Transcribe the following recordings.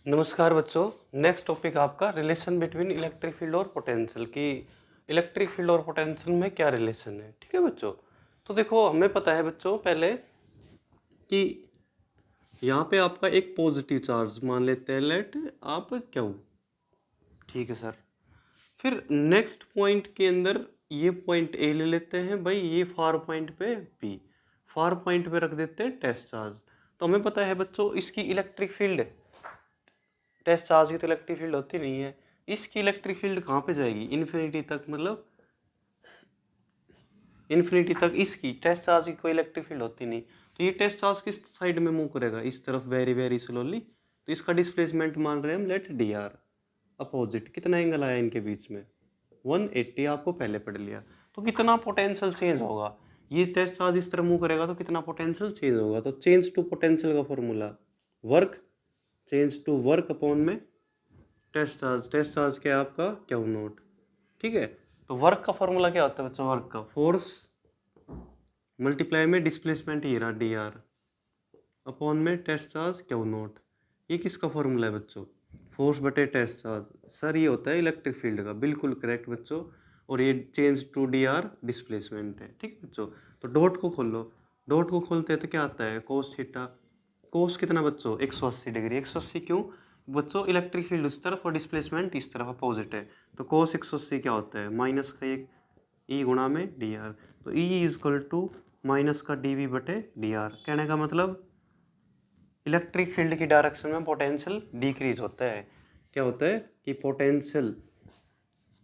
नमस्कार बच्चों। Next topic आपका रिलेशन बिटवीन इलेक्ट्रिक फील्ड और पोटेंशियल की इलेक्ट्रिक फील्ड और पोटेंशियल में क्या रिलेशन है। ठीक है बच्चों, तो देखो हमें पता है बच्चों पहले कि यहाँ पे आपका एक पॉजिटिव चार्ज मान लेते हैं, लेट आप क्यू। ठीक है सर। फिर नेक्स्ट पॉइंट के अंदर ये पॉइंट ए ले लेते हैं भाई, ये फार पॉइंट पे बी, फार पॉइंट पे रख देते हैं टेस्ट चार्ज। तो हमें पता है बच्चों इसकी इलेक्ट्रिक फील्ड, टेस्ट चार्ज की तो इलेक्ट्रिक फील्ड होती नहीं है, इसकी इलेक्ट्रिक फील्ड कहाँ पे जाएगी, इन्फिनिटी तक, मतलब इन्फिनिटी तक इसकी टेस्ट चार्ज की कोई इलेक्ट्रिक फील्ड होती नहीं। तो ये टेस्ट चार्ज किस साइड में मूव करेगा, इस तरफ, वेरी वेरी स्लोली। तो इसका डिस्प्लेसमेंट मान रहे हैं हम, लेट डी आर। अपोजिट कितना एंगल आया इनके बीच में, 180, आपको पहले पढ़ लिया। तो कितना पोटेंशियल चेंज होगा, ये टेस्ट चार्ज इस तरह मूव करेगा तो कितना पोटेंशियल चेंज होगा। तो चेंज टू पोटेंशियल का formula work, change to work upon में टेस्ट चार्ज क्या है आपका, क्यू नोट। ठीक है, तो वर्क का फॉर्मूला क्या होता है बच्चों, वर्क का फोर्स मल्टीप्लाई में डिस्प्लेसमेंट ये रहा डी आर अपॉन में टेस्ट चार्ज क्यू नोट। ये किसका फॉर्मूला है बच्चों, फोर्स बटे टेस्ट चार्ज। सर ये होता है इलेक्ट्रिक फील्ड का, बिल्कुल करेक्ट बच्चों। और ये change to D R displacement है। ठीक है बच्चों, तो डॉट को खोलो, डॉट को खोलते हैं तो क्या आता है, कोस थीटा। कोस कितना बच्चों, 180 डिग्री। 180 क्यों बच्चों, इलेक्ट्रिक फील्ड उस तरफ और डिस्प्लेसमेंट इस तरफ अपोजिट है। तो कोस 180 क्या होता है, माइनस का एक ई गुणा में डी आर। तो E is equal to minus का डी वी बटे डी आर। कहने का मतलब इलेक्ट्रिक फील्ड की डायरेक्शन में पोटेंशियल डिक्रीज होता है। क्या होता है कि potential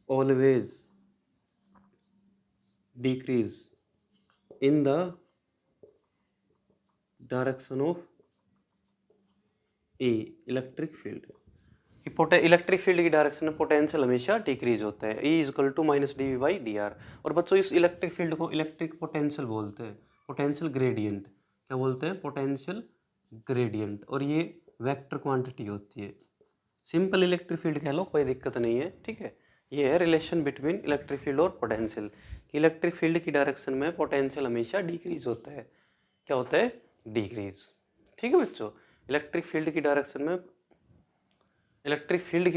always decrease in the direction of a electric field. Electric field की डायरेक्शन में पोटेंशियल हमेशा डिक्रीज होता है। E is equal to minus D V by D R. और बच्चों इस इलेक्ट्रिक फील्ड को इलेक्ट्रिक पोटेंशियल बोलते हैं, पोटेंशियल ग्रेडियंट। क्या बोलते हैं, पोटेंशियल ग्रेडियंट। और ये वेक्टर क्वांटिटी होती है। सिंपल इलेक्ट्रिक फील्ड कह लो, कोई दिक्कत नहीं है। ठीक है, ये है रिलेशन बिटवीन इलेक्ट्रिक फील्ड और पोटेंशियल। इलेक्ट्रिक फील्ड की डायरेक्शन में पोटेंशियल हमेशा डिक्रीज होता है। क्या होता है, डिक्रीज। ठीक है बच्चों, इलेक्ट्रिक फील्ड की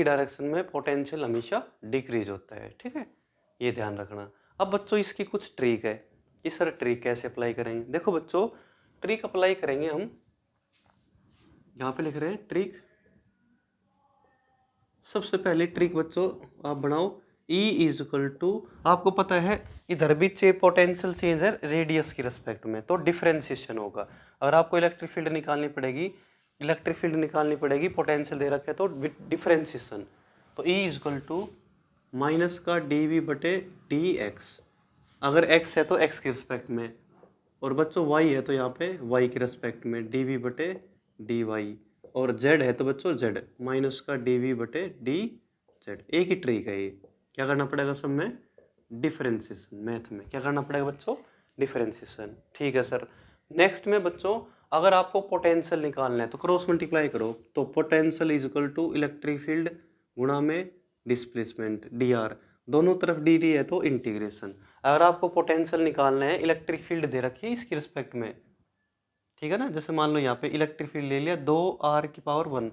डायरेक्शन में पोटेंशियल हमेशा डिक्रीज होता है। ठीक है, ये ध्यान रखना। अब बच्चों इसकी कुछ ट्रिक है कि सर ट्रिक कैसे अप्लाई करेंगे। देखो बच्चों, ट्रिक अप्लाई करेंगे हम, यहाँ पे लिख रहे हैं ट्रिक। सबसे पहले ट्रिक बच्चों आप बनाओ, E इज इक्वल टू, आपको पता है इधर भी पोटेंशियल चेंज है रेडियस की रिस्पेक्ट में, तो डिफरेंशिएशन होगा। अगर आपको इलेक्ट्रिक फील्ड निकालनी पड़ेगी, पोटेंशियल दे रखे तो डिफरेंशिएशन। तो E is equal to minus का डी वी बटे डी एक्स। अगर x है तो x के रिस्पेक्ट में, और बच्चों y है तो यहाँ पे y के रिस्पेक्ट में डी वी बटे डी वाई। और z है तो बच्चों z माइनस का डी वी बटे डी जेड। एक ही ट्रिक है ये। क्या करना पड़ेगा सब में, डिफरेंशिएशन। मैथ में क्या करना पड़ेगा बच्चों, डिफरेंशिएशन। ठीक है सर। नेक्स्ट में बच्चों अगर आपको पोटेंशियल निकालना है तो क्रॉस मल्टीप्लाई करो। तो potential is equal to electric field गुणा में डिस्प्लेसमेंट डी आर, दोनों तरफ डी डी है तो इंटीग्रेशन। अगर आपको पोटेंशियल निकालना है, इलेक्ट्रिक फील्ड दे रखी है इसकी रिस्पेक्ट में, ठीक है ना। जैसे मान लो यहाँ पे इलेक्ट्रिक फील्ड ले लिया 2r⁴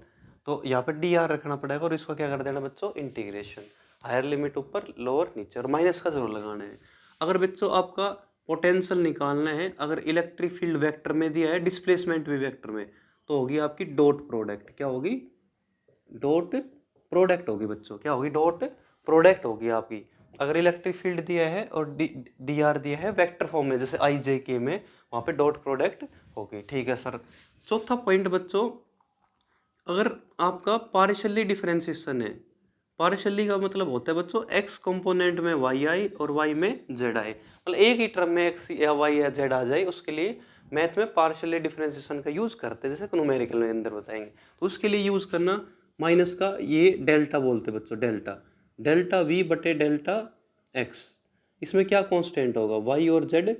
तो यहाँ पे डी आर रखना पड़ेगा और इसको क्या कर देना बच्चों, इंटीग्रेशन। हायर लिमिट ऊपर, लोअर नीचे, और माइनस का जरूर लगाना है। अगर बच्चों आपका पोटेंशियल निकालना है, अगर इलेक्ट्रिक फील्ड वेक्टर में दिया है, डिस्प्लेसमेंट भी वेक्टर में, तो होगी आपकी डॉट प्रोडक्ट। क्या होगी, डॉट प्रोडक्ट होगी बच्चों। क्या होगी, डॉट प्रोडक्ट होगी आपकी। अगर इलेक्ट्रिक फील्ड दिया है और डी आर दिया है वेक्टर फॉर्म में, जैसे आई जे के में, वहाँ पे डॉट प्रोडक्ट होगी। ठीक है सर। चौथा पॉइंट बच्चों, अगर आपका पार्शियली डिफरेंशिएशन है, पार्शियली का मतलब होता है बच्चों एक्स कंपोनेंट में वाई आई और वाई में जेड आई, मतलब एक ही टर्म में एक्स या वाई या जेड आ जाए, उसके लिए मैथ में पार्शियली डिफरेंशिएशन का यूज करते हैं, जैसे न्यूमेरिकल में अंदर बताएंगे। तो उसके लिए यूज करना माइनस का, ये डेल्टा बोलते हैं बच्चों, डेल्टा, डेल्टा वी बटे डेल्टा एक्स। इसमें क्या कांस्टेंट होगा, वाई और जेड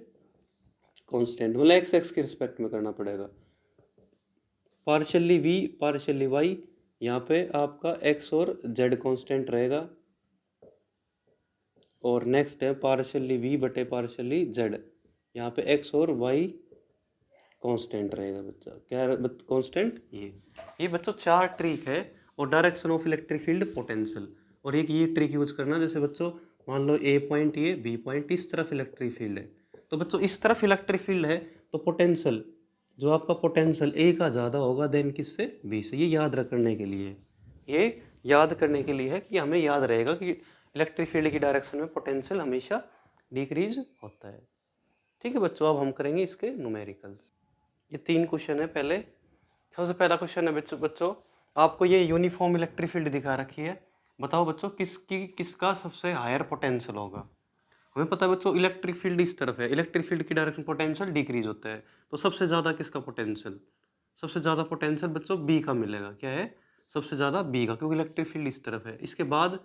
कांस्टेंट, मतलब एक्स एक्स के रिस्पेक्ट में करना पड़ेगा। पार्शियली वी पार्शियली वाई, यहाँ पे आपका एक्स और जेड कांस्टेंट रहेगा। और नेक्स्ट है पार्शियली वी बटे पार्शियली जेड, यहाँ पे एक्स और वाई कांस्टेंट रहेगा बच्चा। क्या कांस्टेंट, ये बच्चों चार ट्रिक है। और direction of electric field potential. और एक ये ट्रिक यूज करना, जैसे बच्चों मान लो ए पॉइंट ये, बी पॉइंट, इस तरफ इलेक्ट्रिक फील्ड है, तो बच्चों इस तरफ इलेक्ट्रिक फील्ड है तो पोटेंशियल, जो आपका पोटेंशियल ए का ज़्यादा होगा देन किससे, बी से। ये याद रखने के लिए, ये याद करने के लिए है कि हमें याद रहेगा कि इलेक्ट्रिक फील्ड की डायरेक्शन में पोटेंशियल हमेशा डिक्रीज होता है। ठीक है बच्चों, अब हम करेंगे इसके न्यूमेरिकल्स। ये 3 क्वेश्चन है। पहले सबसे पहला क्वेश्चन है बच्चों आपको ये यूनिफॉर्म इलेक्ट्रिक फील्ड दिखा रखी है। बताओ बच्चों किसका सबसे हायर पोटेंशियल होगा। हमें पता है बच्चों इलेक्ट्रिक फील्ड इस तरफ है, इलेक्ट्रिक फील्ड की डायरेक्शन पोटेंशियल डिक्रीज होता है, तो सबसे ज़्यादा किसका पोटेंशियल, सबसे ज़्यादा पोटेंशियल बच्चों बी का मिलेगा। क्या है, सबसे ज़्यादा बी का, क्योंकि इलेक्ट्रिक फील्ड इस तरफ है। इसके बाद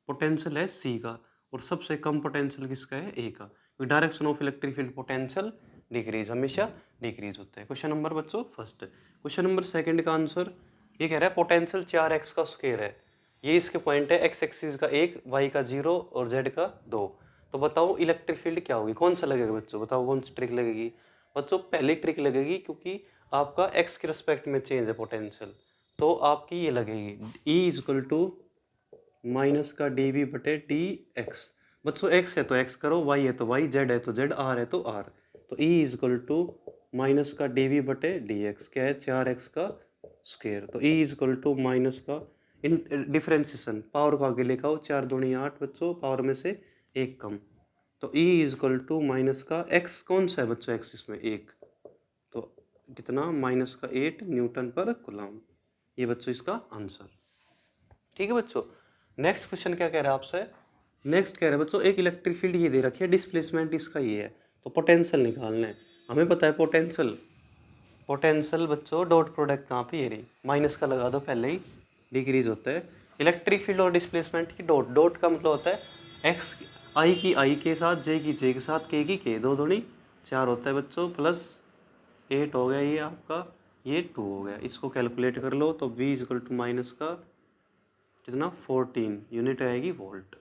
पोटेंशियल है सी का, और सबसे कम पोटेंशियल किसका है, ए का, क्योंकि direction of electric field potential decrease, हमेशा डिक्रीज होता है। क्वेश्चन नंबर बच्चों फर्स्ट। क्वेश्चन नंबर सेकंड का आंसर ये कह रहा है पोटेंशियल 4x का स्क्वायर है। ये इसके पॉइंट है, एक्स एक्सिस का 1, वाई का 0 और जेड का 2। तो बताओ इलेक्ट्रिक फील्ड क्या होगी, कौन सा लगेगा बच्चों, बताओ कौन सी ट्रिक लगेगी। बच्चों पहली ट्रिक लगेगी, क्योंकि आपका एक्स के रिस्पेक्ट में चेंज है पोटेंशियल, तो आपकी ये लगेगी E इजक्वल टू माइनस का डी वी बटे डी एक्स। बच्चों एक्स है तो एक्स करो, वाई है तो वाई, जेड है तो जेड, आर है तो आर। तो E इजक्वल टू माइनस का डी वी बटे डी एक्स, क्या है 4x का स्क्वायर। तो E इजक्वल टू माइनस का इन डिफ्रेंसिएशन, पावर को आगे लिखा हो, 4 दूनी 8 बच्चों, पावर में से 1 कम। तो E इजक्वल टू माइनस का x कौन सा है बच्चों, x इसमें 1, तो कितना माइनस का 8 न्यूटन पर कूलम। ये बच्चों इसका आंसर। ठीक है बच्चों, नेक्स्ट क्वेश्चन क्या कह रहा है आपसे। नेक्स्ट कह रहा है बच्चों एक इलेक्ट्रिक फील्ड ये दे रखी है, डिस्प्लेसमेंट इसका ये है, तो पोटेंशियल निकालना है। हमें पता है पोटेंशियल, पोटेंशियल बच्चों डॉट प्रोडक्ट कहाँ पे, ये रही, माइनस का लगा दो पहले ही, डिक्रीज होता है। इलेक्ट्रिक फील्ड और डिस्प्लेसमेंट की डॉट, डॉट का मतलब होता है एक्स, आई की आई के साथ, जे की जे के साथ, के की के, 2 दूनी 4 होता है बच्चों, प्लस 8 हो गया ये आपका, ये 2 हो गया। इसको कैलकुलेट कर लो तो v इजकल टू माइनस का कितना 14 यूनिट आएगी वोल्ट।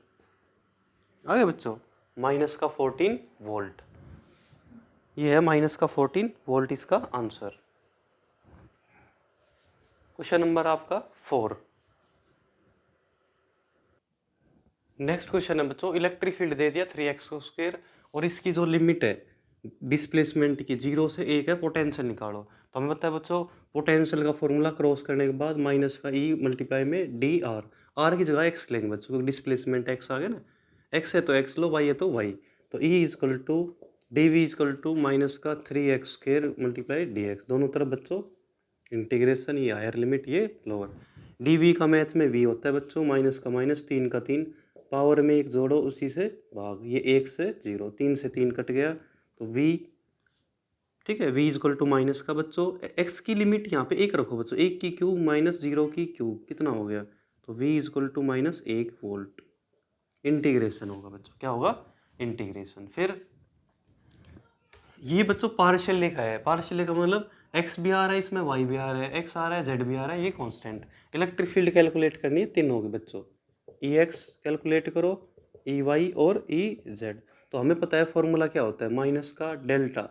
आ गया बच्चों, माइनस का 14 वोल्ट, ये है माइनस का 14 वोल्ट इसका आंसर। क्वेश्चन नंबर आपका 4। नेक्स्ट क्वेश्चन है बच्चों इलेक्ट्रिक फील्ड दे दिया 3x स्क्वायर, और इसकी जो लिमिट है डिस्प्लेसमेंट की 0 से 1 है, पोटेंशियल निकालो। तो हमें पता है बच्चों पोटेंशियल का फॉर्मूला क्रॉस करने के बाद माइनस का ई मल्टीप्लाई में डी आर, आर की जगह एक्स लेंगे बच्चों, क्योंकि डिस्प्लेसमेंट एक्स आ गया ना, एक्स है तो एक्स लो, वाई है तो वाई। तो E is equal to D V is equal to minus का 3x square multiply D x, दोनों तरफ बच्चों इंटीग्रेशन, ये हायर लिमिट ये लोअर। डी वी का मैथ में वी होता है बच्चों, माइनस का माइनस, 3 का 3, पावर में 1 जोड़ो उसी से भाग, ये 1 से 0, 3 से 3 कट गया तो v, ठीक है, v इजक्वल टू माइनस का बच्चों x की लिमिट यहाँ पे 1 रखो बच्चों, 1 की क्यूब माइनस 0 की क्यूब, कितना हो गया, तो v is equal to minus 1 volt. Integration होगा बच्चों, क्या होगा, इंटीग्रेशन। फिर ये बच्चों पार्शियल लिखा है, पार्शियल लिखा मतलब x भी आ रहा है इसमें, y भी आ रहा है, x आ रहा है, z भी आ रहा है, ये कांस्टेंट। इलेक्ट्रिक फील्ड कैलकुलेट करनी है, 3 होगी बच्चों, Ex कैलकुलेट करो, Ey और Ez। तो हमें पता है फॉर्मूला क्या होता है, माइनस का डेल्टा,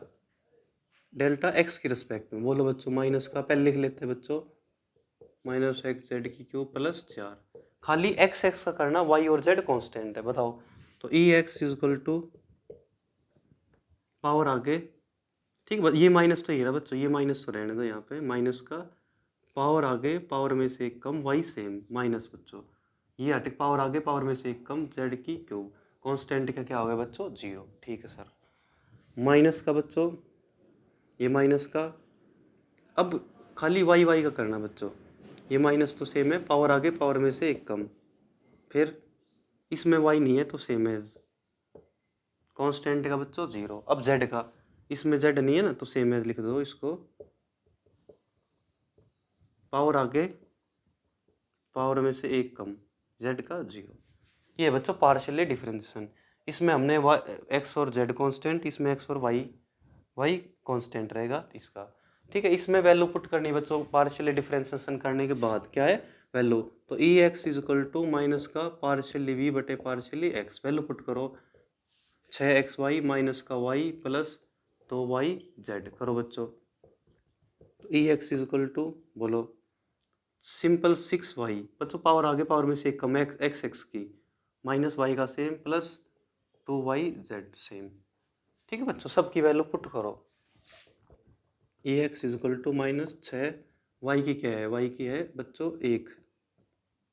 डेल्टा एक्स की रिस्पेक्ट में, बोलो बच्चों माइनस का पहले लिख लेते हैं बच्चों, माइनस एक्स जेड की क्यूब प्लस 4, खाली एक्स एक्स का करना, वाई और जेड कांस्टेंट है, बताओ। तो E X is equal to power आगे, ठीक है, ये माइनस तो ये रहा बच्चों, ये माइनस तो रहने दो यहाँ पे, माइनस का पावर आगे, पावर में से 1 कम, वाई सेम माइनस बच्चों, ये हटे पावर आगे, पावर में से 1 कम, जेड की क्यूब, कांस्टेंट का क्या हो गया बच्चों 0। ठीक है सर, माइनस का बच्चों ये माइनस का, अब खाली वाई वाई का करना बच्चों, ये माइनस तो सेम है, पावर आगे पावर में से 1 कम, फिर इसमें वाई नहीं है तो सेम है, कांस्टेंट का बच्चों 0। अब जेड का, इसमें जेड नहीं है ना तो सेम एज लिख दो इसको, पावर आगे पावर में से 1 कम, जेड का 0। ये है बच्चों पार्शियली डिफरेंशिएशन। इसमें हमने एक्स और जेड कांस्टेंट, इसमें एक्स और वाई वाई कांस्टेंट रहेगा इसका। ठीक है, इसमें वैल्यू पुट करनी बच्चों, पार्शियली डिफरेंशिएशन करने के बाद क्या है वैल्यू, तो E X is equal to minus का पार्शियली वी बटे पार्शियली एक्स, वैल्यू पुट करो 6xy माइनस का y प्लस 2y जेड करो बच्चों। तो ई एक्स इजक्वल टू बोलो सिंपल 6y बच्चों पावर आगे पावर में से एक कम एक्स एक्स की माइनस वाई का सेम प्लस 2yz सेम। ठीक है बच्चों, सबकी वैल्यू पुट करो। E X is equal to minus 6, Y की क्या है, वाई की है बच्चों 1,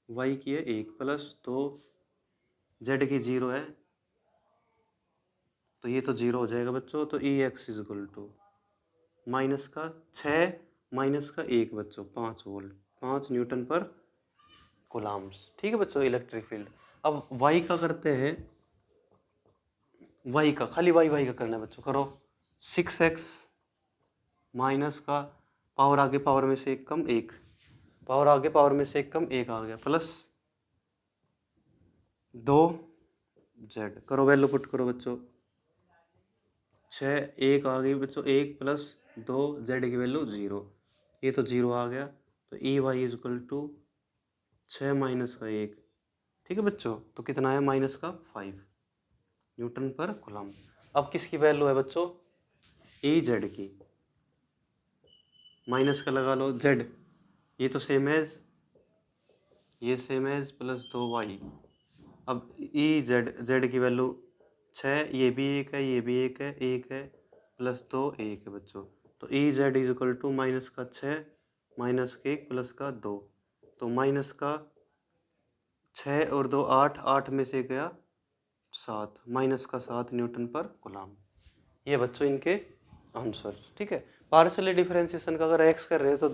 वाई की है 1 प्लस 2, जेड की 0 है तो ये तो 0 हो जाएगा बच्चों। तो E x is equal to minus का 6 माइनस का 1 बच्चों 5 वोल्ट, 5 न्यूटन पर कूलम्ब्स। ठीक है बच्चों, इलेक्ट्रिक फील्ड। अब वाई का करते हैं, वाई का खाली वाई का करना है बच्चों, करो 6x माइनस का पावर आगे पावर में से एक कम 1, पावर आगे पावर में से एक कम 1 आ गया प्लस 2z, करो वैल्यू पुट करो बच्चों। 6 1 आ गई बच्चों, 1 प्लस 2 जेड की वैल्यू 0, ये तो 0 आ गया। तो E Y is equal to 6 minus का 1। ठीक है बच्चों, तो कितना है माइनस का 5 न्यूटन पर कूलम्ब। अब किसकी वैल्यू है बच्चों, ई जेड की, माइनस का लगा लो जेड, ये तो सेम एज, ये सेम एज प्लस 2y। अब ई जेड, जेड की वैल्यू 6, ये भी 1 है, ये भी 1 है, 1 है प्लस 2 1 है बच्चों। तो E Z is equal to minus का 6 माइनस के 1 प्लस का 2, तो माइनस का 6 और 2 8, 8 में से गया 7, माइनस का 7 न्यूटन पर कूलम्ब। ये बच्चों इनके आंसर। ठीक है, पार्शियल डिफरेंशिएशन का अगर x कर रहे हो तो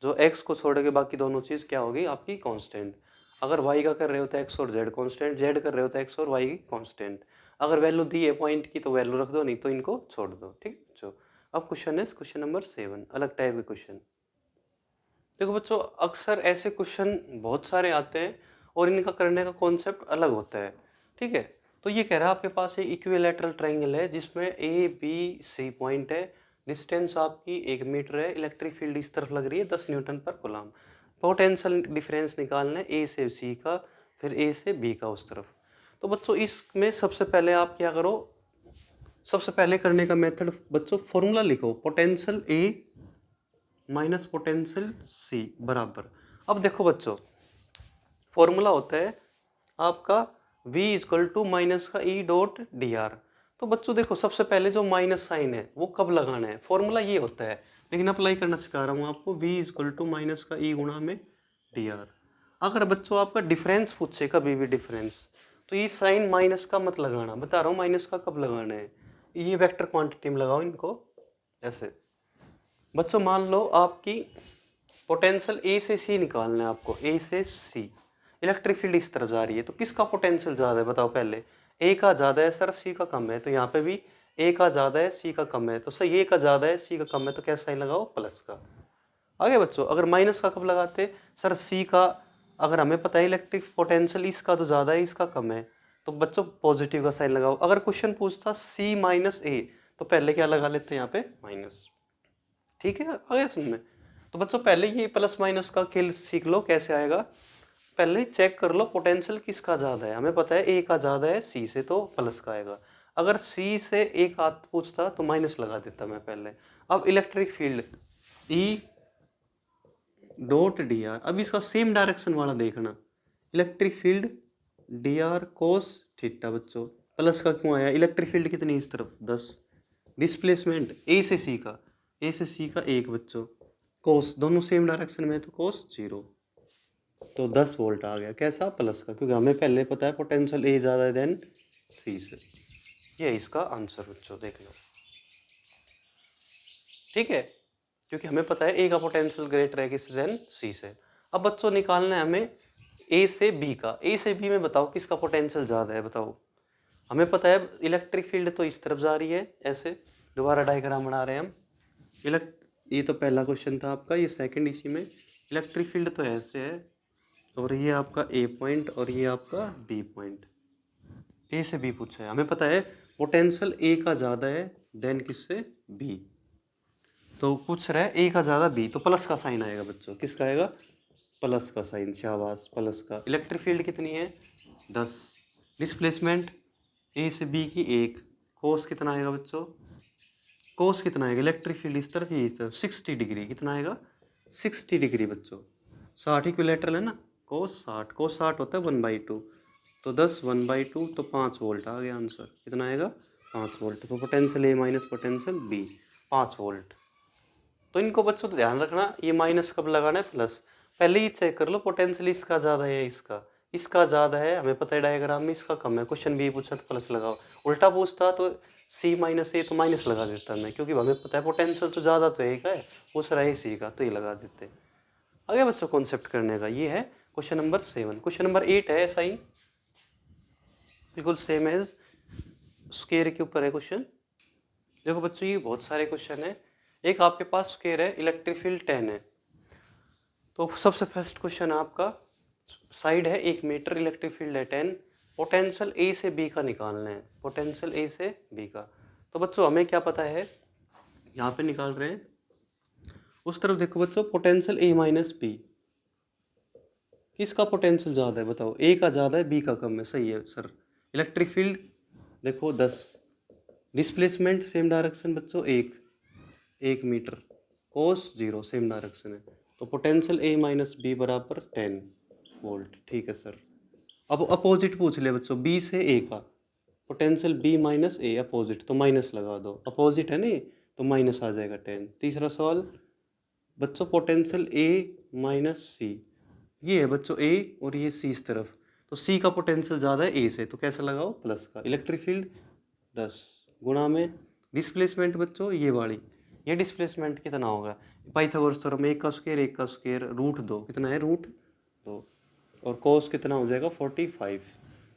जो x को छोड़ के बाकी दोनों चीज़ क्या होगी आपकी कांस्टेंट। अगर y का कर रहे हो तो x और z कांस्टेंट, z कर रहे हो तो x और y कांस्टेंट। अगर वैल्यू दी है पॉइंट की तो वैल्यू रख दो, नहीं तो इनको छोड़ दो। ठीक है बच्चों, अब क्वेश्चन है क्वेश्चन नंबर 7, अलग टाइप के क्वेश्चन। देखो बच्चों, अक्सर ऐसे क्वेश्चन बहुत सारे आते हैं और इनका करने का कॉन्सेप्ट अलग होता है। ठीक है, तो ये कह रहा है आपके पास एक इक्विलैटरल ट्रायंगल है जिसमें ए बी सी पॉइंट है, डिस्टेंस आपकी 1 मीटर है, इलेक्ट्रिक फील्ड इस तरफ लग रही है 10 न्यूटन पर कूलम्ब। पोटेंशियल डिफरेंस निकालना है ए से सी का, फिर ए से बी का उस तरफ। तो बच्चों इसमें सबसे पहले आप क्या करो, सबसे पहले करने का मेथड बच्चों फॉर्मूला लिखो, पोटेंशियल ए माइनस पोटेंशियल सी बराबर। अब देखो बच्चों, फॉर्मूला होता है आपका v इक्वल टू माइनस का ई डॉट डी आर। तो बच्चों देखो, सबसे पहले जो माइनस साइन है वो कब लगाना है, फॉर्मूला ये होता है, लेकिन अप्लाई करना सिखा रहा हूँ आपको। v इक्वल टू माइनस का ई गुणा में डी आर। अगर बच्चों आपका डिफरेंस पूछे कभी भी डिफरेंस, तो ये साइन माइनस का मत लगाना, बता रहा हूँ माइनस का कब लगाना है, ये वेक्टर क्वांटिटी में लगाओ इनको ऐसे। बच्चों मान लो आपकी पोटेंशियल ए से सी निकालना है आपको, ए से सी, इलेक्ट्रिक फील्ड इस तरफ जा रही है, तो किसका पोटेंशियल ज़्यादा है बताओ पहले। ए का ज़्यादा है सर, सी का कम है, तो यहाँ पे भी ए का ज़्यादा है सी का कम है, तो सर ए का ज़्यादा है सी का कम है, तो क्या साइन लगाओ प्लस का। आगे बच्चों, अगर माइनस का कब लगाते, सर सी का, अगर हमें पता है इलेक्ट्रिक पोटेंशियल इसका तो ज़्यादा है इसका कम है, तो बच्चों पॉजिटिव का साइन लगाओ। अगर क्वेश्चन पूछता सी माइनस ए, तो पहले क्या लगा लेते हैं यहाँ पे माइनस। ठीक है, आ गया समझ में। तो बच्चों पहले ये प्लस माइनस का खेल सीख लो कैसे आएगा। पहले चेक कर लो पोटेंशियल किसका ज़्यादा है, हमें पता है ए का ज़्यादा है सी से, तो प्लस का आएगा। अगर सी से एक हाथ पूछता तो माइनस लगा देता मैं पहले। अब electric field E dot D R, अब इसका सेम डायरेक्शन वाला देखना, electric field D R cos theta. बच्चों प्लस का क्यों आया, इलेक्ट्रिक फील्ड कितनी इस तरफ 10, डिस्प्लेसमेंट ए से सी का, ए से सी का 1 बच्चों, कोस दोनों सेम डायरेक्शन में तो कोस 0, तो 10 वोल्ट आ गया, कैसा प्लस का, क्योंकि हमें पहले पता है पोटेंशियल ए ज़्यादा है देन सी से। ये इसका आंसर बच्चों देख लो। ठीक है, क्योंकि हमें पता है ए का पोटेंशियल ग्रेटर है किस देन सी से। अब बच्चों निकालना है हमें ए से बी का, ए से बी में बताओ किसका पोटेंशियल ज़्यादा है बताओ। हमें पता है इलेक्ट्रिक फील्ड तो इस तरफ जा रही है ऐसे, दोबारा डायग्राम बना रहे हैं हम। ये तो पहला क्वेश्चन था आपका, ये सेकंड इसी में। इलेक्ट्रिक फील्ड तो ऐसे है, और ये आपका ए पॉइंट और ये आपका बी पॉइंट, ए से बी पूछा है। हमें पता है पोटेंशियल ए का ज़्यादा है देन किससे बी, तो पूछ रहा है ए का ज़्यादा बी, तो प्लस का साइन आएगा बच्चों, किसका आएगा प्लस का साइन, शाबाश प्लस का। इलेक्ट्रिक फील्ड कितनी है 10, डिस्प्लेसमेंट ए से बी की 1, कोस कितना आएगा बच्चों, कोस कितना आएगा, इलेक्ट्रिक फील्ड इस तरफ ये इस तरफ 60 डिग्री, कितना आएगा 60 डिग्री बच्चों, 60 इक्विलेटरल है ना, cos 60 होता है 1/2, तो 10 1/2 तो 5 वोल्ट आ गया आंसर। कितना आएगा? 5 वोल्ट। तो पोटेंशियल ए माइनस पोटेंशियल बी 5 वोल्ट। तो इनको बच्चों तो ध्यान रखना, ये माइनस कब लगाना है, प्लस। पहले ही चेक कर लो पोटेंशियल इसका ज़्यादा है, इसका ज़्यादा है, हमें पता है डायग्राम में इसका कम है। क्वेश्चन बी पूछा तो प्लस लगाओ, उल्टा पूछता तो सी माइनस ए तो माइनस लगा देता मैं, क्योंकि हमें पता है पोटेंशियल तो ज़्यादा तो एक है, पूछ रहा है सी का, तो ये लगा देते। आगे बच्चों कॉन्सेप्ट करने का ये है क्वेश्चन नंबर 7। क्वेश्चन नंबर 8 है ऐसा ही, बिल्कुल सेम एज स्क्वायर के ऊपर है क्वेश्चन। देखो बच्चों ये बहुत सारे क्वेश्चन है। एक आपके पास स्क्वायर है, इलेक्ट्रिक फील्ड 10 है। तो सबसे फर्स्ट क्वेश्चन आपका साइड है 1 मीटर, इलेक्ट्रिक फील्ड है 10, पोटेंशियल ए से बी का निकालना है, पोटेंशियल ए से बी का। तो बच्चों हमें क्या पता है, यहाँ पे निकाल रहे हैं, उस तरफ देखो बच्चों, पोटेंशियल ए माइनस बी, किसका पोटेंशियल ज़्यादा है बताओ? ए का ज़्यादा है, बी का कम है, सही है सर। इलेक्ट्रिक फील्ड देखो 10, डिस्प्लेसमेंट सेम डायरेक्शन बच्चों 1 मीटर, कोस 0 सेम डायरेक्शन है, तो पोटेंशियल ए माइनस बी बराबर 10 वोल्ट। ठीक है सर। अब अपोजिट पूछ ले बच्चों, बी से ए का पोटेंशियल बी माइनस ए, अपोजिट तो माइनस लगा दो, अपोजिट है नहीं तो माइनस आ जाएगा 10। तीसरा सवाल बच्चों, पोटेंशियल ए माइनस सी, ये है बच्चों ए और ये सी इस तरफ, तो सी का पोटेंशियल ज़्यादा है ए से, तो कैसे लगाओ? प्लस का। इलेक्ट्रिक फील्ड 10 गुणा में डिस्प्लेसमेंट बच्चों ये वाली, ये डिस्प्लेसमेंट कितना होगा? पाइथागोरस थ्योरम, 1 का स्क्वायर √2 कितना है? √2। और कोस कितना हो जाएगा? 45,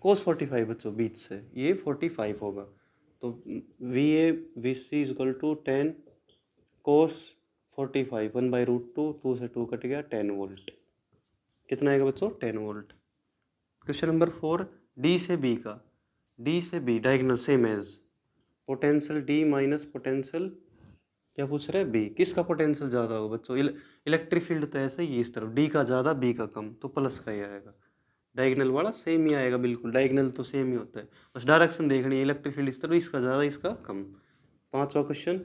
कोस 45 बच्चों बीच से, ये 45 होगा, तो V A V C is equal to 10 cos 45, 1/√2, 2 से 2 कट गया, 10 वोल्ट। कितना आएगा बच्चों? 10 वोल्ट। क्वेश्चन नंबर 4, डी से बी का, डी से B diagonal same as potential D minus potential, क्या पूछ रहे हैं? बी, किसका पोटेंशियल ज़्यादा होगा बच्चों? इलेक्ट्रिक फील्ड तो ऐसे ही इस तरफ, डी का ज़्यादा बी का कम, तो प्लस का ही आएगा। डायगोनल वाला सेम ही आएगा, बिल्कुल डायगोनल तो सेम ही होता है, बस डायरेक्शन देखनी है। इलेक्ट्रिक फील्ड इस तरफ, इसका ज़्यादा इसका कम। 5वां क्वेश्चन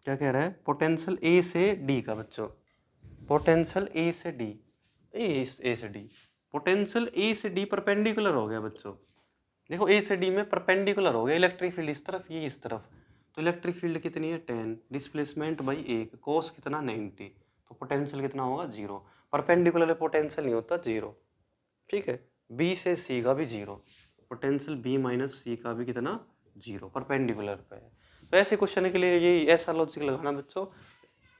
क्या कह रहा है? पोटेंशियल ए से डी का बच्चों, पोटेंशियल ए से डी, ए से डी, पोटेंशियल ए से डी परपेंडिकुलर हो गया बच्चों। देखो ए से डी में परपेंडिकुलर हो गया, इलेक्ट्रिक फील्ड इस तरफ, ये इस तरफ, तो इलेक्ट्रिक फील्ड कितनी है? 10, डिस्प्लेसमेंट बाई 1, कोस कितना? 90, तो पोटेंशियल कितना होगा? 0। परपेंडिकुलर पोटेंशियल नहीं होता 0। ठीक है, बी से सी का भी 0, पोटेंशियल बी माइनस सी का भी कितना? 0, परपेंडिकुलर पे है। तो ऐसे क्वेश्चन के लिए ये ऐसा लॉजिक लगाना बच्चों।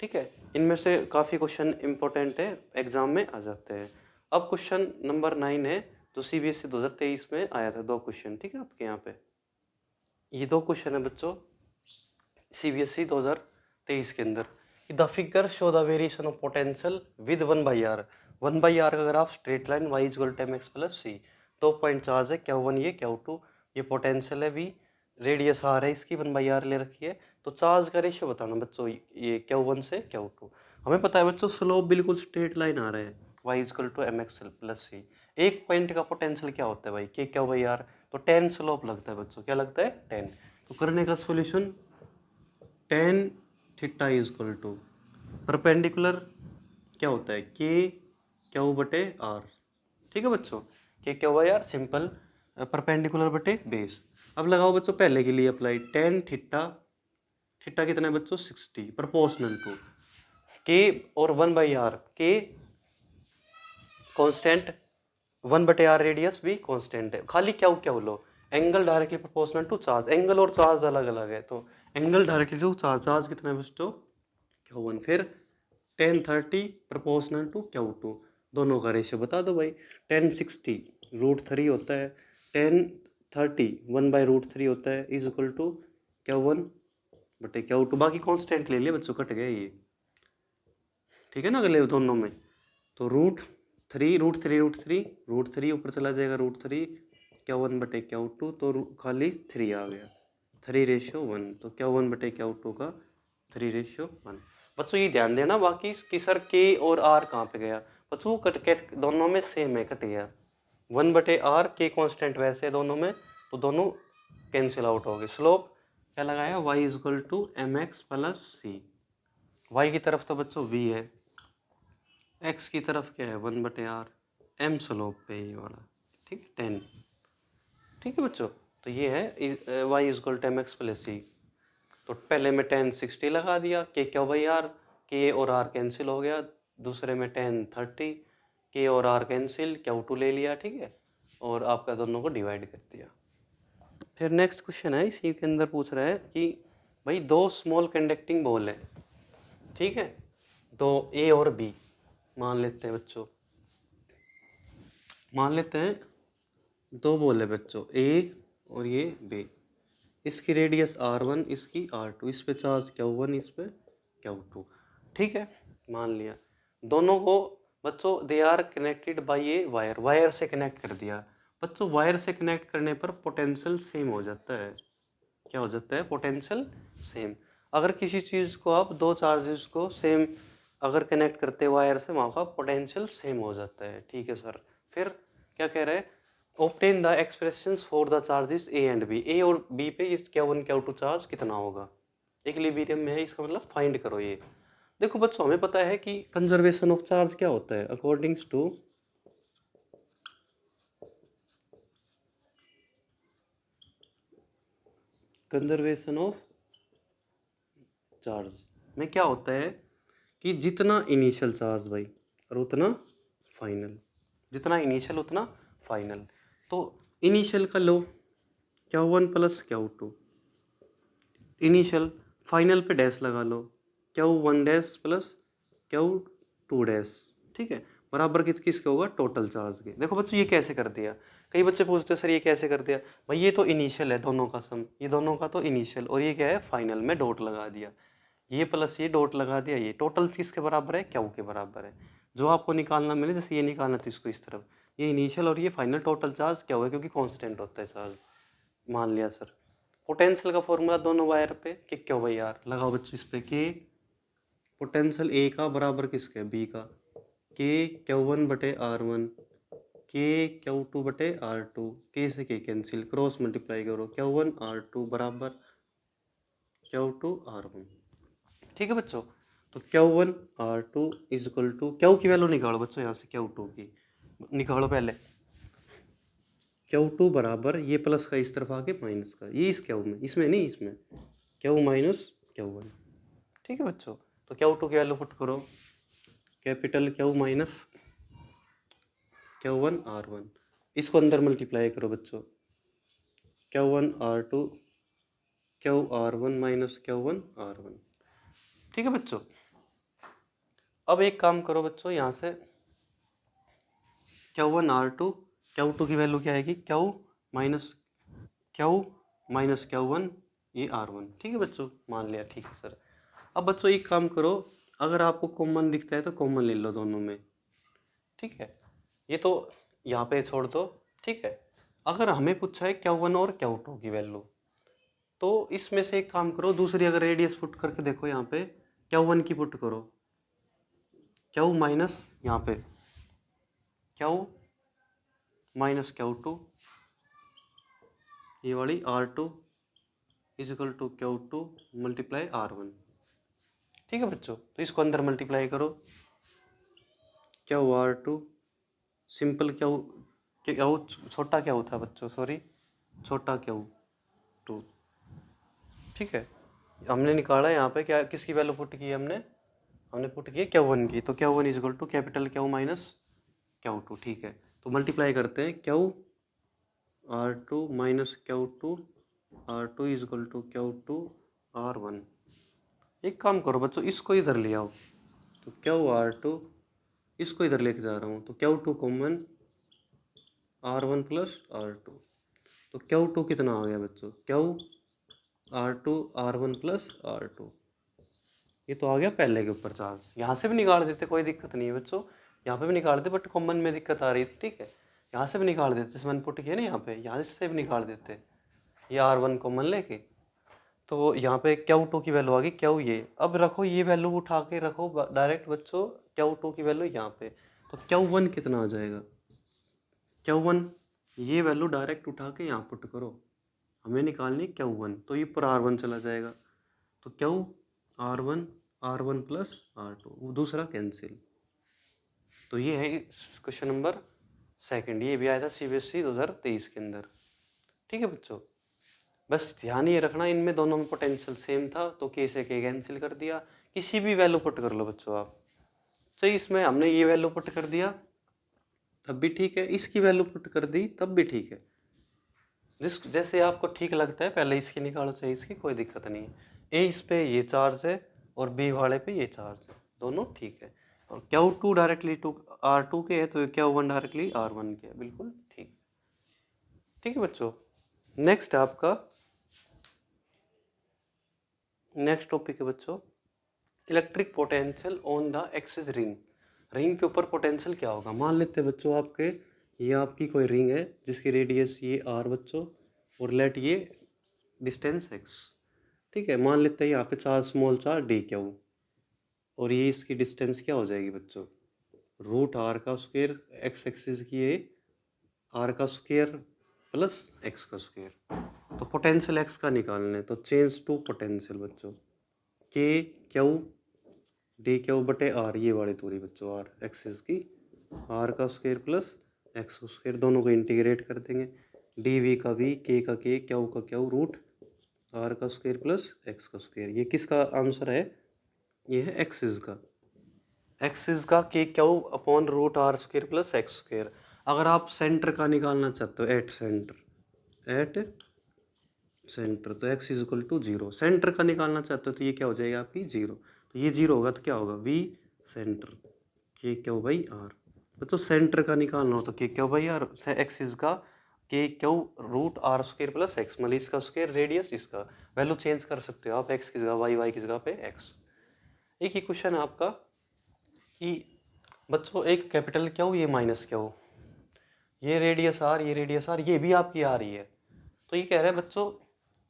ठीक है, इनमें से काफ़ी क्वेश्चन इंपॉर्टेंट है, एग्जाम में आ जाते हैं। अब क्वेश्चन नंबर 9 है, जो CBSE 2023 में आया था, 2 क्वेश्चन। ठीक है, आपके यहाँ पे ये 2 क्वेश्चन है बच्चों CBSE 2023 के अंदर। The figure show the variation of potential with 1/r, 1/r का graph straight line y equal to mx plus c। 2 point charge है, Q1 ये Q2, ये पोटेंशियल है v, रेडियस r है इसकी, 1/r ले रखी है। तो चार्ज का रेशियो बताना बच्चों, ये Q1 से Q2। हमें पता है बच्चों स्लोप बिल्कुल स्ट्रेट लाइन आ रहा है, y equal to mx plus c। एक पॉइंट का पोटेंशियल क्या होता है भाई? K/r, तो 10 स्लोप लगता है बच्चों, क्या लगता है? 10। तो करने का solution, tan theta is equal to perpendicular क्या होता है? K/Q/r। ठीक है बच्चों, K/Q/r सिंपल, परपेंडिकुलर बटे बेस। अब लगाओ बच्चों पहले के लिए अप्लाई, tan थीटा, थीटा कितना है बच्चों? 60, प्रोपोर्शनल टू K और 1/r, K constant, 1/r radius भी कांस्टेंट है, खाली क्या लो, angle directly proportional to charge, angle और चार्ज अलग अलग है, तो angle directly to charge, charge कितना है बच्चों? Q1। फिर tan 30 प्रोपोर्शनल टू Q2, दोनों का रेशियो बता दो भाई। tan 60 √3 होता है, tan 30 1/√3 होता है, इज इक्वल टू Q1 बटे Q2, बाकी कांस्टेंट ले लिए बच्चों, कट गए ये। ठीक है ना, अगले दोनों में, तो √3 ऊपर चला जाएगा, √3 Q1 बटे Q2, तो खाली 3 आ गया, 3:1, तो Q1 बटे Q2 का 3:1। बच्चों ये ध्यान देना, बाकी कि सर K और R कहाँ पे गया बच्चों? कट दोनों में सेम है, कट गया 1/r, K कांस्टेंट वैसे है दोनों में, तो दोनों कैंसिल आउट हो गए। स्लोप क्या लगाया? y equal to mx plus c, y की तरफ तो बच्चों v है, एक्स की तरफ क्या है 1/r, एम स्लोप पे ये वाला, ठीक है 10। ठीक है बच्चों, तो ये है Y is equal to M X plus C. तो पहले में 10 60 लगा दिया, के क्या भाई आर, के और आर कैंसिल हो गया। दूसरे में 10 30, के और आर कैंसिल, क्यू टू ले लिया, ठीक है, और आपका दोनों को डिवाइड कर दिया। फिर नेक्स्ट क्वेश्चन है, इसी के अंदर पूछ रहा है कि भाई दो स्मॉल कंडक्टिंग बॉल है, ठीक है, दो ए और बी मान लेते हैं बच्चों, मान लेते हैं दो बॉल है बच्चों, ए और ये बी। इसकी रेडियस r1, इसकी r2, इस पे चार्ज q1, इस पे q2, ठीक है, मान लिया। दोनों को बच्चों दे आर कनेक्टेड बाय ये वायर, वायर से कनेक्ट कर दिया। बच्चों वायर से कनेक्ट करने पर पोटेंशियल सेम हो जाता है। क्या हो जाता है? Potential same. अगर किसी चीज़ को आप दो चार्जेस को सेम अगर कनेक्ट करते वायर से, वहाँ का पोटेंशियल सेम हो जाता है, ठीक है सर। फिर क्या कह रहे हैं? Obtain the expressions for the charges A and B, A और बी पे इस Q1 Q2 चार्ज कितना होगा, इक्विलिब्रियम में है, इसका मतलब फाइंड करो ये। देखो बच्चों, हमें पता है कि कंजर्वेशन ऑफ चार्ज क्या होता है, accordings to conservation of charge में क्या होता है कि जितना इनिशियल चार्ज भाई और उतना फाइनल, जितना इनिशियल उतना फाइनल। तो इनिशियल का लो Q1 plus Q2, initial, final पे डैश लगा लो Q1 dash plus Q2 dash, ठीक है, बराबर किसके होगा? टोटल चार्ज के। देखो बच्चों ये कैसे कर दिया, कई बच्चे पूछते हैं सर ये कैसे कर दिया। भाई ये तो इनिशियल है दोनों का सम, ये दोनों का तो इनिशियल, और ये क्या है? फाइनल में डॉट लगा दिया, ये प्लस ये डॉट लगा दिया, ये टोटल किसके बराबर है? Q के बराबर है। जो आपको निकालना मिले, जैसे ये निकालना तो इसको इस तरफ, ये इनिशियल और ये फाइनल टोटल चार्ज क्या हुआ, क्योंकि कांस्टेंट होता है चार्ज, मान लिया सर। पोटेंशियल का फॉर्मूला दोनों वायर पे कि क्यों भाई यार, लगाओ बच्चों इस पे, के पोटेंशियल ए का बराबर किसके? बी का, के Q1 बटे R1, के Q2 बटे R2, के से के कैंसिल, क्रॉस मल्टीप्लाई करो, Q1 R2 बराबर Q2 R1, ठीक है बच्चों। तो Q1 R2 is equal to, Q की वैल्यू निकालो बच्चों, यहाँ से Q2 की निकालो पहले। Q2 बराबर ये प्लस का इस तरफ आके माइनस का, ये इस Q में, इसमें नहीं, इसमें Q माइनस Q1, ठीक है बच्चों। तो Q2 की वैल्यू पुट करो, capital Q minus Q1 R1, इसको अंदर मल्टीप्लाई करो बच्चों, Q1 R2 Q R1 minus Q1 R1, ठीक है बच्चों। अब एक काम करो बच्चों, यहाँ से Q1 R2, Q2 की वैल्यू क्या आएगी? Q माइनस Q1, ये R1, ठीक है बच्चों, मान लिया, ठीक है सर। अब बच्चों एक काम करो, अगर आपको कॉमन दिखता है तो कॉमन ले लो दोनों में, ठीक है, ये तो यहाँ पे छोड़ दो, ठीक है। अगर हमें पूछा है Q1 और Q2 की वैल्यू, तो इसमें से एक काम करो, दूसरी अगर रेडियस पुट करके देखो, यहाँ पे Q1 की पुट करो, Q माइनस यहाँ पे Q माइनस Q2, ये वाली R2 is equal to Q2 multiply R1, ठीक है बच्चों। तो इसको अंदर मल्टीप्लाई करो, QR2 सिंपल Q छोटा Q था बच्चों, सॉरी, छोटा Q2, ठीक है। हमने निकाला यहाँ पे क्या, किसकी वैल्यू पुट की है हमने? हमने पुट की है Q1 की, तो Q1 is equal to capital Q minus Q2, ठीक है। तो मल्टीप्लाई करते हैं, QR2 minus Q2 R2 is equal to Q2 R1। एक काम करो बच्चों, इसको इधर ले आओ, तो QR2 इसको इधर लेके जा रहा हूँ, तो Q2 common, R1 plus R2, तो Q2 कितना आ गया बच्चों? R2 R1 प्लस R2, ये तो आ गया पहले के ऊपर चार्ज। यहाँ से भी निकाल देते, कोई दिक्कत नहीं है बच्चों, यहाँ पे भी निकाल देते, बट कॉमन में दिक्कत आ रही थी, ठीक है। यहाँ से भी निकाल देते, जैसे मैंने पुट किया ना यहाँ पे, यहाँ से भी निकाल देते, ये R1 कॉमन लेके। तो यहाँ पे Q2 की वैल्यू आ गई, Q ये, अब रखो ये वैल्यू उठा के रखो डायरेक्ट बच्चों, Q2 की वैल्यू यहाँ पे, तो Q1 कितना आ जाएगा? Q1 ये वैल्यू डायरेक्ट उठा के यहाँ पुट करो, हमें निकालनी Q1, तो ये पर R1 चला जाएगा, तो R1 प्लस R2, वो दूसरा कैंसिल, तो ये है क्वेश्चन नंबर सेकंड, ये भी आया था CBSE 2023 के अंदर। ठीक है बच्चों, बस ध्यान ये रखना इनमें दोनों में पोटेंशियल सेम था तो के से के कैंसिल कर दिया, किसी भी वैल्यू पुट कर लो बच्चों आप। तो इसमें हमने ये वैल्यू पुट कर दिया तब भी ठीक है, इसकी वैल्यू पुट कर दी तब भी ठीक है, जिस जैसे आपको ठीक लगता है पहले इसकी निकालो चाहे इसकी, कोई दिक्कत नहीं है। ए इस पे ये चार्ज है और बी वाले पे ये चार्ज है, दोनों ठीक है। और Q2 डायरेक्टली R2 के है तो Q1 डायरेक्टली R1 के है, बिल्कुल ठीक। ठीक है बच्चों, नेक्स्ट आपका नेक्स्ट टॉपिक है बच्चों electric potential on the axis ring. Ring के ऊपर पोटेंशियल क्या होगा, मान लेते हैं बच्चों आपके ये आपकी कोई रिंग है जिसकी रेडियस ये R बच्चों और लेट ये डिस्टेंस x। ठीक है, मान लेते हैं यहाँ पे चार्ज स्मॉल चार्ज DQ और ये इसकी डिस्टेंस क्या हो जाएगी बच्चों, रूट R का स्क्वायर, x एक्सिस की ये R का स्क्वायर प्लस x का स्क्वायर। तो पोटेंशियल x का निकालना है तो चेंज टू पोटेंशियल बच्चों KQ DQ बटे R, ये वाली दूरी बच्चों R एक्सिस की, R का स्क्वायर प्लस x का स्क्वायर, दोनों को इंटीग्रेट कर देंगे, dv का v, k का k, q का q, रूट R का स्क्वायर प्लस x का स्क्वायर। ये किसका आंसर है, ये है एक्सिस का, एक्सिस का K Q upon root R square plus X square. अगर आप सेंटर का निकालना चाहते हो एट सेंटर तो x is equal to 0, centre का निकालना चाहते हो तो ये क्या हो जाएगा आपकी 0, तो ये 0 होगा तो क्या होगा v सेंटर के क्यू बाई आर। तो सेंटर का निकालना हो तो K Q by are, axis का K Q root R square plus X, मतलब इसका स्क्वायर रेडियस, इसका वैल्यू चेंज कर सकते हो आप, x की जगह y की जगह पे x। एक ही क्वेश्चन है आपका कि बच्चों एक कैपिटल क्यू ये माइनस क्यू, ये रेडियस R, ये रेडियस R, ये भी आपकी आ रही है। तो ये कह रहा है बच्चों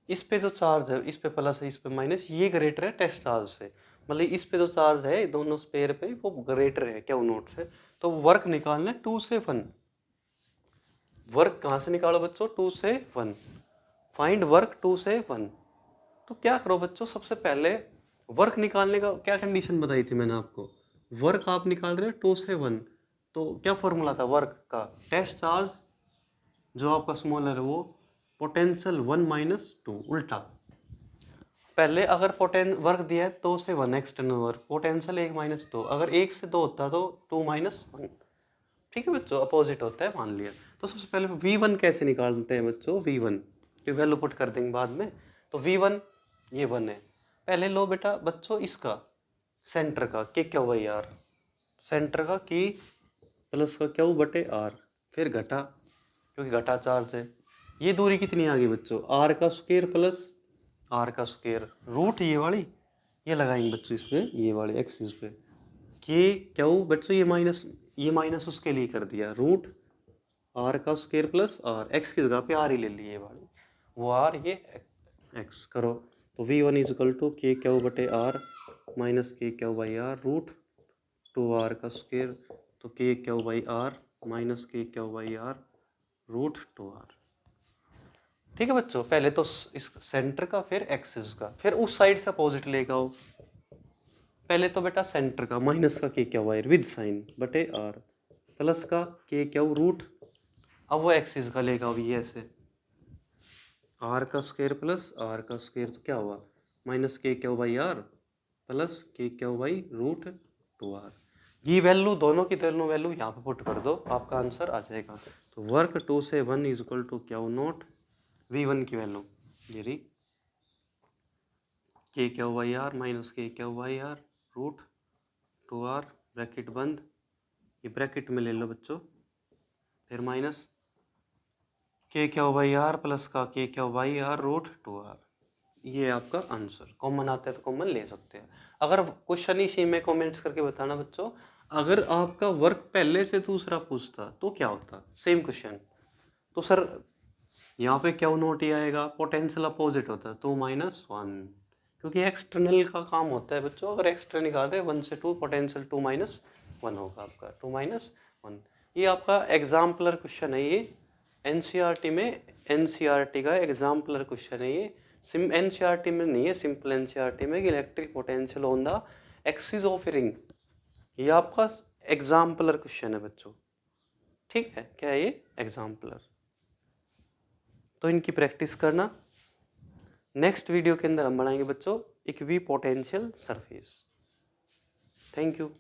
इस पे जो चार्ज है, इस पे प्लस है इस पे माइनस, ये ग्रेटर है टेस्ट चार्ज से, मतलब इस पे जो चार्ज है दोनों स्पेयर पे वो ग्रेटर है क्यू नोट से। तो वर्क निकालना है 2 से 1। वर्क कहाँ से निकालो बच्चों, 2 से 1, फाइंड वर्क 2 से 1। तो क्या करो बच्चों, सबसे पहले वर्क निकालने का क्या कंडीशन बताई थी मैंने आपको, वर्क आप निकाल रहे हो 2 से 1, तो क्या फॉर्मूला था वर्क का, टेस्ट चार्ज जो आपका स्मॉलर है वो पोटेंशियल 1 माइनस 2, उल्टा। पहले अगर वर्क दिया है 2 से 1 एक्सटर्नल वर्क, पोटेंशियल 1 माइनस 2, अगर 1 से 2 होता तो 2 माइनस 1। ठीक है बच्चों, अपोजिट होता है मान लिया। तो सबसे पहले V1 कैसे निकालते हैं बच्चों, V1 की वैल्यू पुट कर देंगे बाद में। तो V1 ये 1 है, पहले लो बेटा बच्चों इसका सेंटर का K Q by are, centre का की प्लस का क्यू बटे आर, फिर घटा क्योंकि घटा चार्ज है। ये दूरी कितनी आ गई बच्चों, आर का स्क्वायर प्लस आर का स्क्वायर, रूट ये वाली ये लगाएंगे बच्चों इसमें, ये वाले एक्सिस पे के क्यू बच्चों ये माइनस उसके लिए कर दिया, रूट आर का स्क्वायर प्लस आर, एक्स की जगह पे आर ही ले लिए वाली, वो आर ये एक्स करो। तो V1 is equal to K Q बटे R minus K Q by R, root 2R का स्क्वायर, तो K Q by R minus K Q by R root 2R। ठीक है बच्चों, पहले तो इस सेंटर का फिर एक्सिस का, फिर उस साइड से अपोजिट लेके आओ। पहले तो बेटा सेंटर का माइनस का K Q by with sign बटे आर, प्लस का के क्यू रूट, अब वो एक्सिस का लेगा ये ऐसे आर का स्क्वायर प्लस आर का स्क्वायर, तो क्या हुआ minus K Q by are plus के क्यू बाई रूट 2R। ये वैल्यू दोनों की दोनों वैल्यू यहाँ पे पुट कर दो, आपका आंसर आ जाएगा। तो वर्क 2 से 1 is equal to Q naught, V1 की वैल्यू ये रही K Q by R minus K Q by R root 2R, bracket बंद, ये ब्रैकेट में ले लो बच्चों, फिर minus K Q by are plus का K Q by R root 2R। ये आपका आंसर, कॉमन आता है तो कॉमन ले सकते हैं। अगर क्वेश्चन इसी में कमेंट्स करके बताना बच्चों, अगर आपका वर्क पहले से दूसरा पूछता तो क्या होता, सेम क्वेश्चन तो सर यहाँ पे क्यू नोट ही आएगा, पोटेंशियल अपोजिट होता है 2 माइनस 1, क्योंकि एक्सटर्नल का काम होता है बच्चों, अगर एक्सटर्नल निकालते हैं 1 से 2 पोटेंशियल 2 माइनस 1 होगा आपका 2 माइनस 1। ये आपका एग्जाम्पलर क्वेश्चन है, ये एनसीईआरटी में एनसीईआरटी का एग्जाम्पलर क्वेश्चन है ये, एनसीईआरटी में नहीं है, सिंपल एनसीईआरटी में कि electric potential on the axis of ring, ये आपका एग्जाम्पलर क्वेश्चन है बच्चों, ठीक है, क्या है ये, एग्जाम्पलर। तो इनकी प्रैक्टिस करना। नेक्स्ट वीडियो के अंदर हम बनाएंगे बच्चों equi potential surface. Thank you.